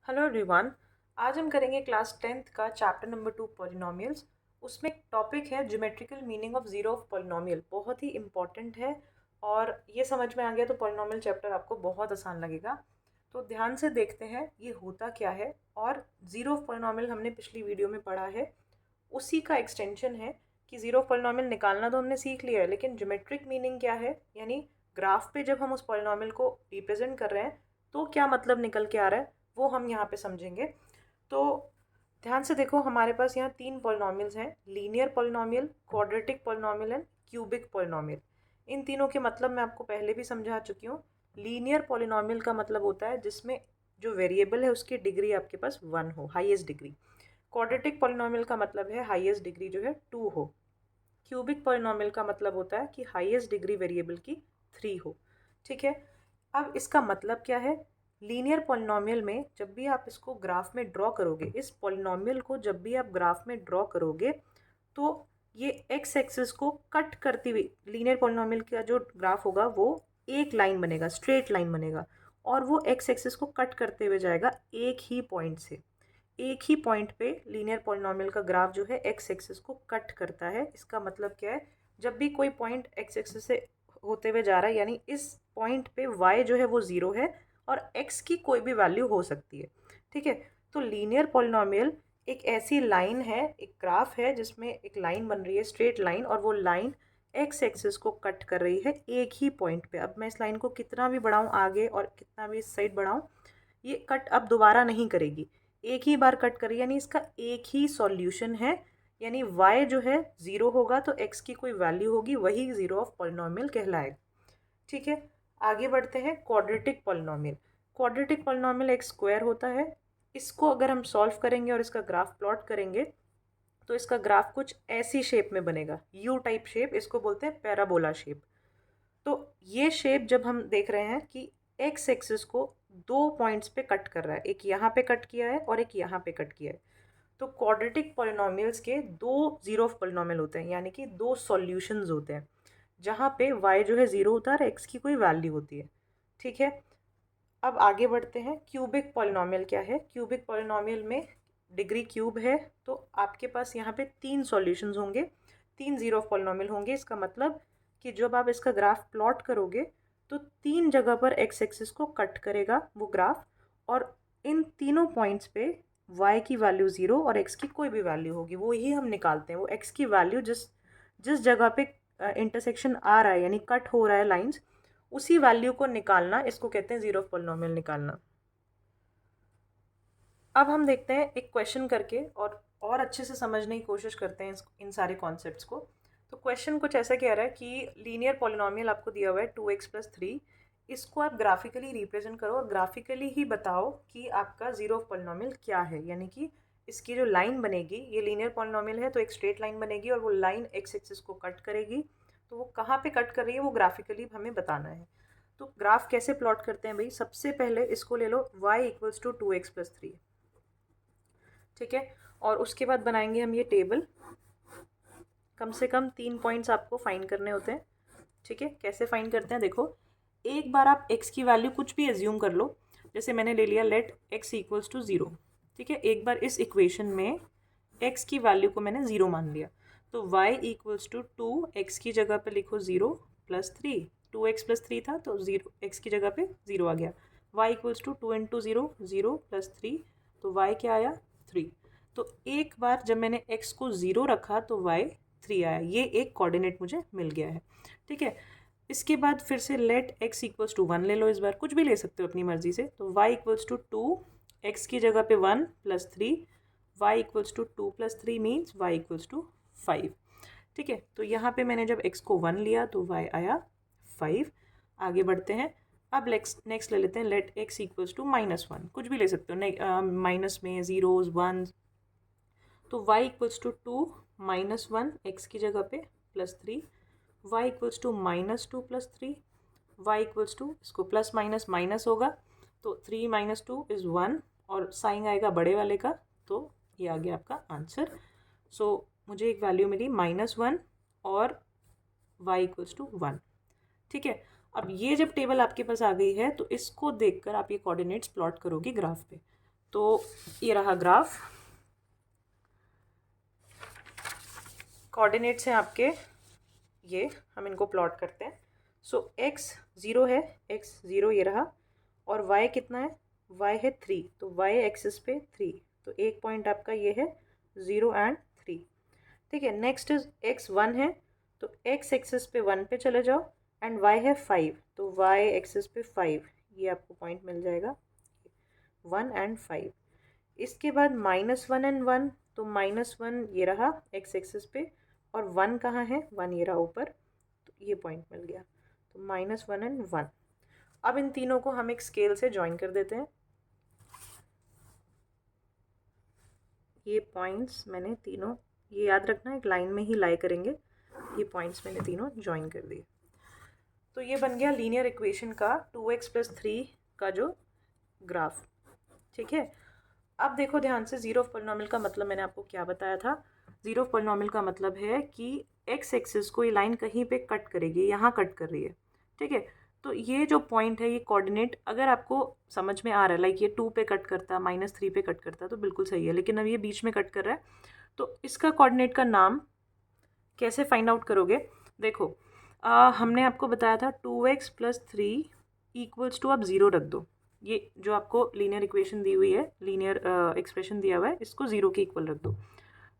Hello everyone. आज हम करेंगे क्लास 10th का चैप्टर नंबर 2 पॉलिनोमियल्स। उसमें एक टॉपिक है geometrical meaning of zero of polynomial. बहुत ही इंपॉर्टेंट है और ये समझ में आ गया तो पॉलिनोमियल चैप्टर आपको बहुत आसान लगेगा। तो ध्यान से देखते हैं ये होता क्या है। और जीरो ऑफ पॉलिनोमियल हमने पिछली वीडियो में पढ़ा है, उसी का एक्सटेंशन है कि जीरो ऑफ पॉलिनोमियल निकालना तो हमने सीख लिया है, लेकिन ज्योमेट्रिक मीनिंग क्या है, यानी ग्राफ पे जब हम उस पॉलिनोमियल को रिप्रेजेंट कर रहे हैं तो क्या मतलब निकल के आ रहा है, वो हम यहाँ पे समझेंगे। तो ध्यान से देखो, हमारे पास यहाँ तीन पॉलिनोमियल्स हैं, linear polynomial, quadratic polynomial and cubic polynomial. इन तीनों के मतलब मैं आपको पहले भी समझा चुकी हूँ। लीनियर पॉलिनोमियल का मतलब होता है जिसमें जो वेरिएबल है उसकी डिग्री आपके पास 1 हो, हाईएस्ट डिग्री। क्वाड्रेटिक पॉलिनोमियल का मतलब है हाईएस्ट डिग्री जो है 2 हो। क्यूबिक पॉलिनोमियल का मतलब होता है कि हाईएस्ट डिग्री वेरिएबल की 3 हो। ठीक है, अब इसका मतलब क्या है। लीनियर पॉलिनोमियल में जब भी आप इसको ग्राफ में ड्रॉ करोगे, इस पॉलिनोमियल को जब भी आप ग्राफ में ड्रॉ करोगे तो ये एक्स एक्सिस को कट करती हुई लीनियर पॉलिनोमियल का जो ग्राफ होगा वो एक लाइन बनेगा, स्ट्रेट लाइन बनेगा, और वो एक्स एक्सिस को कट करते हुए जाएगा एक ही पॉइंट से। एक ही पॉइंट पे लीनियर पॉलिनोमियल का ग्राफ जो है एक्स एक्सिस को कट करता है। इसका मतलब क्या है, जब भी कोई पॉइंट एक्स एक्सिस से होते हुए जा रहा है, यानी इस पॉइंट पे y जो है वो 0 है और x की कोई भी वैल्यू हो सकती है। ठीक है, तो लीनियर पॉलिनोमियल एक ऐसी लाइन है, एक ग्राफ है जिसमें एक लाइन बन रही है, स्ट्रेट लाइन, और वो लाइन एक्स एक्सिस को कट कर रही है एक ही पॉइंट पे। अब मैं इस लाइन को कितना भी बढ़ाऊँ आगे और कितना भी इस साइड बढ़ाऊँ, ये कट अब दोबारा नहीं करेगी, एक ही बार कट करेगी, यानी इसका एक ही सॉल्यूशन है। यानी y जो है 0 होगा तो x की कोई वैल्यू होगी, वही जीरो ऑफ पॉलिनोमियल कहलाएगा। ठीक है, आगे बढ़ते हैं। क्वाड्रेटिक पॉलिनोमियल, क्वाड्रेटिक पॉलिनोमियल एक स्क्वायर होता है। इसको अगर हम सॉल्व करेंगे और इसका ग्राफ प्लॉट करेंगे तो इसका ग्राफ कुछ ऐसी शेप में बनेगा, यू टाइप शेप, इसको बोलते हैं पैराबोला शेप। तो ये शेप जब हम देख रहे हैं कि एक्स एक्सिस को दो पॉइंट्स पे कट कर रहा है, एक यहाँ पे कट किया है और एक यहाँ पे कट किया है, तो क्वाड्रेटिक पॉलिनोमियल्स के दो जीरो ऑफ पॉलिनोमियल होते हैं, यानी कि दो सॉल्यूशंस होते हैं जहाँ पे y जो है 0 होता है और x की कोई वैल्यू होती है। ठीक है, अब आगे बढ़ते हैं। क्यूबिक पॉलिनोमियल क्या है। क्यूबिक पॉलिनोमियल में डिग्री क्यूब है, तो आपके पास यहाँ पे तीन सॉल्यूशंस होंगे, तीन जीरो ऑफ पॉलिनोमियल होंगे। इसका मतलब कि जब आप इसका ग्राफ प्लॉट करोगे तो तीन जगह पर एक्स एक्सिस को कट करेगा वो ग्राफ, और इन तीनों पॉइंट्स पे y की वैल्यू 0 और x की कोई भी वैल्यू होगी, वो ही हम निकालते हैं। वो x की वैल्यू जिस जिस जगह पे इंटरसेक्शन आ रहा है, यानी कट हो रहा है लाइंस, उसी वैल्यू को निकालना, इसको कहते हैं जीरो ऑफ पॉलिनोमियल निकालना। अब हम देखते हैं एक क्वेश्चन करके और अच्छे से समझने की कोशिश करते हैं इन सारे कॉन्सेप्ट्स को। तो क्वेश्चन कुछ ऐसा कह रहा है कि लीनियर पॉलिनोमियल आपको दिया हुआ है 2x+3, इसको आप ग्राफिकली रिप्रेजेंट करो और ग्राफिकली ही बताओ कि आपका जीरो ऑफ पॉलिनोमियल क्या है। यानी कि इसकी जो लाइन बनेगी, ये लीनियर पॉलिनोमियल है तो एक स्ट्रेट लाइन बनेगी और वो लाइन एक्स एक्सिस को कट करेगी, तो वो कहाँ पे कट कर रही है वो ग्राफिकली हमें बताना है। तो ग्राफ कैसे प्लॉट करते हैं भाई, सबसे पहले इसको ले लो y इक्वल्स टू 2x+3। ठीक है, और उसके बाद बनाएंगे हम ये टेबल। कम से कम 3 पॉइंट्स आपको फाइंड करने होते हैं। ठीक है, कैसे फाइंड करते हैं देखो, एक बार आप x की वैल्यू कुछ भी एज्यूम कर लो, जैसे मैंने ले लिया लेट x इक्वल्स टू 0। ठीक है, एक बार इस इक्वेशन में x की वैल्यू को मैंने 0 मान लिया, तो y इक्वल्स टू 2, x की जगह पे लिखो 0+3, 2x+3 था तो 0 x की जगह पे 0 आ गया। y इक्वल्स टू 2 इंटू 0, 0+3, तो y क्या आया 3। तो एक बार जब मैंने x को 0 रखा तो y 3 आया, ये एक कोऑर्डिनेट मुझे मिल गया है। ठीक है, इसके बाद फिर से लेट x इक्वल्स टू 1 ले लो, इस बार कुछ भी ले सकते हो अपनी मर्जी से, तो y इक्वल्स टू 2, x की जगह पे 1+3, y equals to 2+3 means y equals to 5। ठीक है, तो यहाँ पे मैंने जब x को 1 लिया तो y आया 5। आगे बढ़ते हैं, अब नेक्स्ट ले लेते हैं लेट x इक्वल्स टू -1, कुछ भी ले सकते हो, माइनस में जीरोज 1, तो y इक्वल्स टू 2 -1, x की जगह पे +3, y equals to -2+3, y equals to, इसको प्लस माइनस माइनस होगा तो 3 - 2 = 1, और साइन आएगा बड़े वाले का, तो ये आ गया आपका आंसर। सो मुझे एक वैल्यू मिली -1 और y इक्वल्स टू 1। ठीक है, अब ये जब टेबल आपके पास आ गई है तो इसको देखकर आप ये कोऑर्डिनेट्स प्लॉट करोगे ग्राफ पे। तो ये रहा ग्राफ, कोऑर्डिनेट्स हैं आपके ये, हम इनको प्लॉट करते हैं। सो x 0 है, x 0 ये रहा, और y कितना है, y है 3, तो y एक्सिस पे 3, तो एक पॉइंट आपका ये है 0 एंड 3। ठीक है, नेक्स्ट इज x 1 है, तो x एक्सिस पे 1 पे चले जाओ, एंड y है 5, तो y एक्सिस पे 5, ये आपको पॉइंट मिल जाएगा 1 एंड 5। इसके बाद -1 एंड 1, तो -1 ये रहा x एक्सिस पे, और 1 कहाँ है, 1 ये रहा ऊपर, तो ये पॉइंट मिल गया, तो -1 एंड 1। अब इन तीनों को हम एक स्केल से ज्वाइन कर देते हैं। ये पॉइंट्स मैंने तीनों, ये याद रखना एक लाइन में ही लाई करेंगे, ये पॉइंट्स मैंने तीनों ज्वाइन कर दिए। तो ये बन गया लीनियर इक्वेशन का 2x + 3 का जो ग्राफ। ठीक है, अब देखो ध्यान से, जीरो ऑफ पॉलिनॉमियल का मतलब मैंने आपको क्या बताया था। जीरो ऑफ पॉलिनॉमियल का मतलब है कि एक्स एक्सिस को ये लाइन कहीं पे कट करेगी, यहाँ कट कर रही है। ठीक है, तो ये जो पॉइंट है, ये कोऑर्डिनेट अगर आपको समझ में आ रहा है, लाइक ये 2 पे कट करता, -3 पे कट करता, तो बिल्कुल सही है। लेकिन अब ये बीच में कट कर रहा है, तो इसका कोऑर्डिनेट का नाम कैसे फाइंड आउट करोगे। देखो हमने आपको बताया था 2x + 3 इक्वल्स टू, आप 0 रख दो। ये जो आपको लीनियर इक्वेशन दी हुई है, लीनियर एक्सप्रेशन दिया हुआ है, इसको 0 के इक्वल रख दो।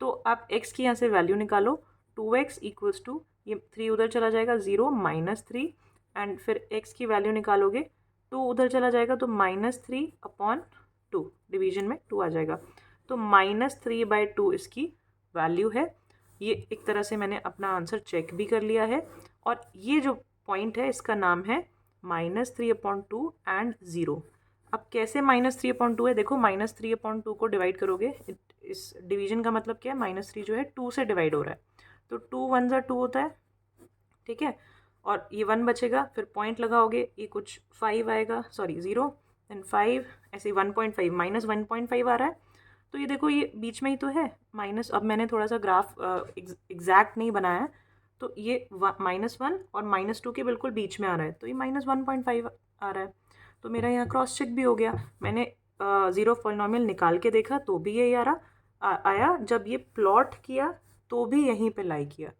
तो आप x की यहाँ से वैल्यू निकालो, 2x इक्वल्स टू, ये 3 उधर चला जाएगा, 0 -3, एंड फिर x की वैल्यू निकालोगे, 2 उधर चला जाएगा, तो -3/2, डिवीजन में 2 आ जाएगा, तो -3/2 इसकी वैल्यू है। ये एक तरह से मैंने अपना आंसर चेक भी कर लिया है, और ये जो पॉइंट है इसका नाम है -3/2 एंड 0। अब कैसे -3/2 है, देखो -3/2 को डिवाइड करोगे, इस डिवीजन का मतलब क्या है, -3 जो है 2 से डिवाइड हो रहा है, तो 2 1 ज़ा 2 होता है। ठीक है, और ये 1 बचेगा, फिर पॉइंट लगाओगे, ये कुछ 5 आएगा, सॉरी 0 देन 5, ऐसे 1.5 -1.5 आ रहा है। तो ये देखो, ये बीच में ही तो है माइनस। अब मैंने थोड़ा सा ग्राफ एग्जैक्ट नहीं बनाया, तो ये -1 और -2 के बिल्कुल बीच में आ रहा है, तो ये -1.5 आ रहा है। तो मेरा यहाँ क्रॉस चेक भी हो गया, मैंने ज़ीरो पॉलिनॉमियल निकाल के देखा तो भी यही आया, जब ये प्लॉट किया तो भी यहीं पे लाई किया।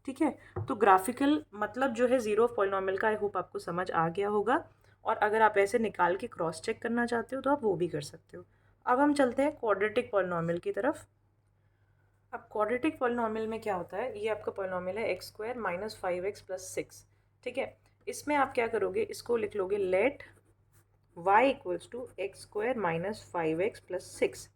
ठीक है, तो ग्राफिकल मतलब जो है ज़ीरो पॉलिनॉमियल का, आई होप आपको समझ आ गया होगा। और अगर आप ऐसे निकाल के क्रॉस चेक करना चाहते हो तो आप वो भी कर सकते हो। अब हम चलते हैं क्वाड्रेटिक पॉलिनॉमियल की तरफ। अब क्वाड्रेटिक पॉलिनॉमियल में क्या होता है, ये आपका पॉलिनॉमियल है x² - 5x + 6। ठीक है, इसमें आप क्या करोगे, इसको लिख लोगे लेट y = x² - 5x + 6।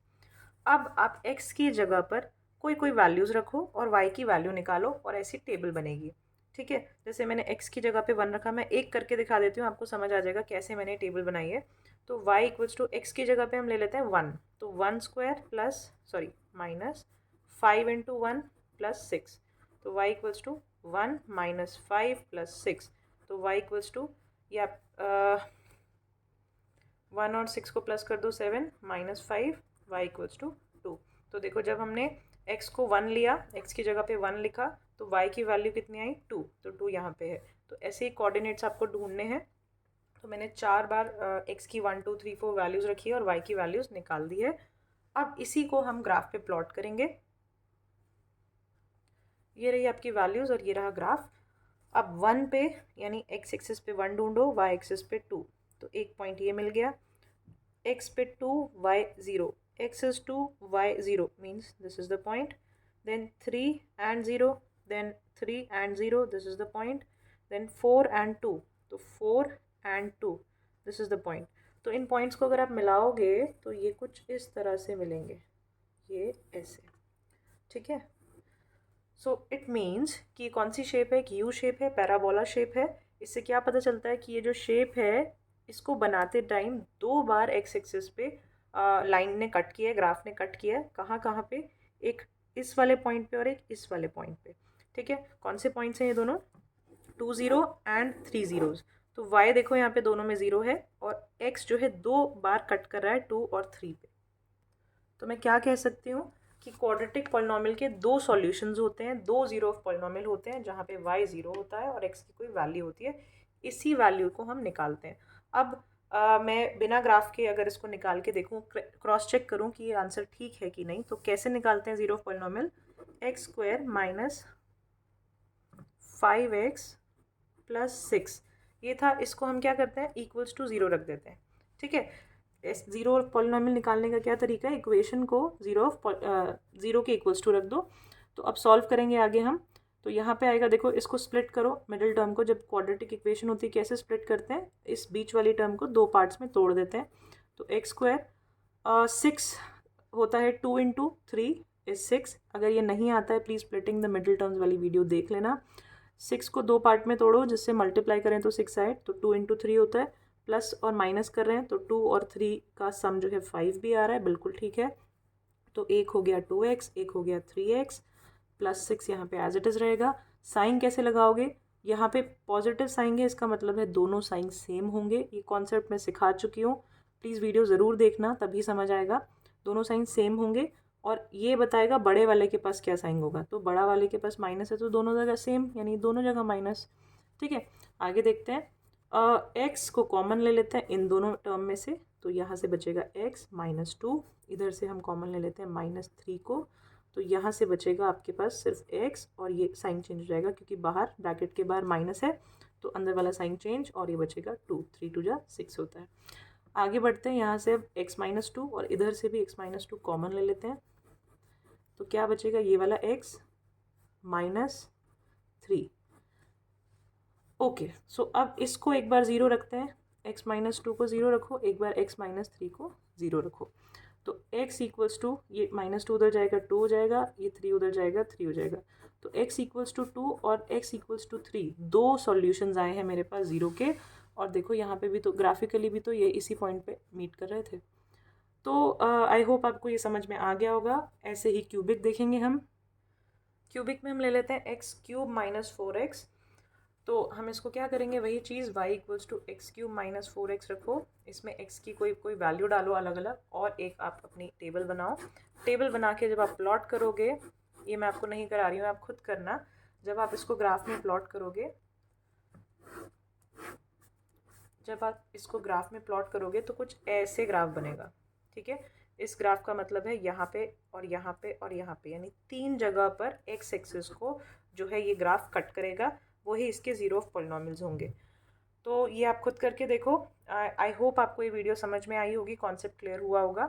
अब आप x की जगह पर कोई वैल्यूज़ रखो और y की वैल्यू निकालो, और ऐसी टेबल बनेगी। ठीक है, जैसे मैंने x की जगह पे 1 रखा, मैं एक करके दिखा देती हूँ, आपको समझ आ जाएगा कैसे मैंने टेबल बनाई है। तो y = x की जगह पे हम ले लेते हैं 1, तो 1² सॉरी -5 × 1 + 6, तो y = 1 - 5 + 6, तो y = ये आप 1 और 6 को प्लस कर दो, 7 -5, y = 2। तो देखो, जब हमने x को 1 लिया, x की जगह पे 1 लिखा, तो y की वैल्यू कितनी आई, 2, तो 2 यहाँ पे है। तो ऐसे ही कोऑर्डिनेट्स आपको ढूंढने हैं। तो मैंने 4 बार x की 1 2 3 4 वैल्यूज़ रखी है और y की वैल्यूज़ निकाल दी है। अब इसी को हम ग्राफ पे प्लॉट करेंगे। ये रही आपकी वैल्यूज़ और ये रहा ग्राफ। अब 1 पे यानी x एक्सिस पे 1 ढूंढो, y एक्सिस पे 2, तो एक पॉइंट ये मिल गया। x पे 2, y 0, x is 2, y 0 means this is the point. Then 3 and 0, then 3 and 0, this is the point. Then 4 and 2, तो 4 and 2, this is the point. तो इन पॉइंट्स को अगर आप मिलाओगे तो ये कुछ इस तरह से मिलेंगे, ये ऐसे। ठीक है, सो इट मीन्स कि ये कौन सी शेप है, एक यू शेप है, पैराबोला शेप है। इससे क्या पता चलता है कि ये जो शेप है, इसको बनाते टाइम 2 बार एक्स एक्सिस पे लाइन ने कट किया है, ग्राफ ने कट किया है। कहाँ कहाँ पे, एक इस वाले पॉइंट पे और एक इस वाले पॉइंट पे। ठीक है, कौन से पॉइंट्स हैं ये दोनों, 2 0 एंड 3 zeros। तो y देखो यहाँ पे दोनों में 0 है, और x जो है 2 बार कट कर रहा है 2 और 3 पे। तो मैं क्या कह सकती हूँ कि क्वाड्रेटिक पॉलिनॉमियल के 2 सॉल्यूशंस होते हैं, 2 ज़ीरो ऑफ पॉलिनॉमियल होते हैं, जहाँ पे y 0 होता है और x की कोई वैल्यू होती है। इसी वैल्यू को हम निकालते हैं। अब मैं बिना ग्राफ के अगर इसको निकाल के देखूँ, क्रॉस चेक करूँ कि ये आंसर ठीक है कि नहीं, तो कैसे निकालते हैं zero of polynomial? X square minus 5x plus 6 ये था, इसको हम क्या करते हैं, इक्वल्स टू ज़ीरो रख देते हैं। ठीक है, इस ज़ीरो ऑफ पॉलिनॉमियल निकालने का क्या तरीका है, इक्वेशन को ज़ीरो के इक्वल्स टू रख दो। तो अब सॉल्व करेंगे आगे हम। तो यहाँ पे आएगा, देखो इसको स्प्लिट करो, मिडिल टर्म को, जब क्वाड्रेटिक इक्वेशन होती है कैसे स्प्लिट करते हैं, इस बीच वाली टर्म को दो पार्ट्स में तोड़ देते हैं। तो एक्स स्क्वायर 6 होता है, 2 इंटू 3 इज 6। अगर ये नहीं आता है please splitting the middle terms वाली वीडियो देख लेना। 6 को दो पार्ट में तोड़ो, जिससे मल्टीप्लाई करें तो 6 आए, तो 2 इंटू 3 होता है। प्लस और माइनस कर रहे हैं तो 2 और 3 का सम जो है 5 भी आ रहा है, बिल्कुल ठीक है। तो एक हो गया 2x, एक हो गया 3x, प्लस 6 यहाँ पे एज इट इज़ रहेगा। साइन कैसे लगाओगे, यहाँ पे पॉजिटिव साइन है, इसका मतलब है दोनों साइन सेम होंगे। ये कॉन्सेप्ट मैं सिखा चुकी हूँ, प्लीज़ वीडियो ज़रूर देखना तभी समझ आएगा। दोनों साइन सेम होंगे और ये बताएगा बड़े वाले के पास क्या साइन होगा। तो बड़ा वाले के पास माइनस है तो दोनों जगह सेम, यानी दोनों जगह माइनस। ठीक है, आगे देखते हैं। एक्स को कॉमन ले लेते हैं इन दोनों टर्म में से, तो यहाँ से बचेगा एक्स माइनस 2। इधर से हम कॉमन ले लेते हैं माइनस 3 को, तो यहाँ से बचेगा आपके पास सिर्फ एक्स, और ये साइन चेंज हो जाएगा क्योंकि बाहर ब्रैकेट के बाहर माइनस है, तो अंदर वाला साइन चेंज, और ये बचेगा 2, 3 2 जा 6 होता है। आगे बढ़ते हैं, यहाँ से अब एक्स माइनस 2 और इधर से भी एक्स माइनस 2 कॉमन ले लेते हैं, तो क्या बचेगा, ये वाला एक्स माइनस 3। ओके, सो अब इसको एक बार ज़ीरो रखते हैं, एक्स माइनस 2 को ज़ीरो रखो, एक बार एक्स माइनस 3 को ज़ीरो रखो। तो x इक्वल्स टू, ये माइनस 2 उधर जाएगा 2 हो जाएगा, ये 3 उधर जाएगा 3 हो जाएगा। तो x इक्वल्स टू 2 और x इक्वल्स टू 3, दो सॉल्यूशंस आए हैं मेरे पास ज़ीरो के। और देखो यहाँ पे भी तो ग्राफिकली भी तो ये इसी पॉइंट पे मीट कर रहे थे। तो आई होप आपको ये समझ में आ गया होगा। ऐसे ही क्यूबिक देखेंगे हम। क्यूबिक में हम ले लेते हैं एक्स क्यूब माइनस 4x। तो हम इसको क्या करेंगे, वही चीज़, y equals to x cube minus 4x रखो, इसमें x की कोई कोई वैल्यू डालो अलग अलग, और एक आप अपनी टेबल बनाओ। टेबल बना के जब आप प्लॉट करोगे, ये मैं आपको नहीं करा रही हूँ, आप खुद करना। जब आप इसको ग्राफ में प्लॉट करोगे, जब आप इसको ग्राफ में प्लॉट करोगे तो कुछ ऐसे ग्राफ बनेगा। ठीक है, इस ग्राफ का मतलब है यहाँ पे और यहाँ पे और यहाँ पे, यानी 3 जगह पर एक्स एक्सिस को जो है ये ग्राफ कट करेगा, वही इसके ज़ीरो ऑफ पॉलिनॉमियल्स होंगे। तो ये आप खुद करके देखो। आई होप आपको ये वीडियो समझ में आई होगी, कॉन्सेप्ट क्लियर हुआ होगा।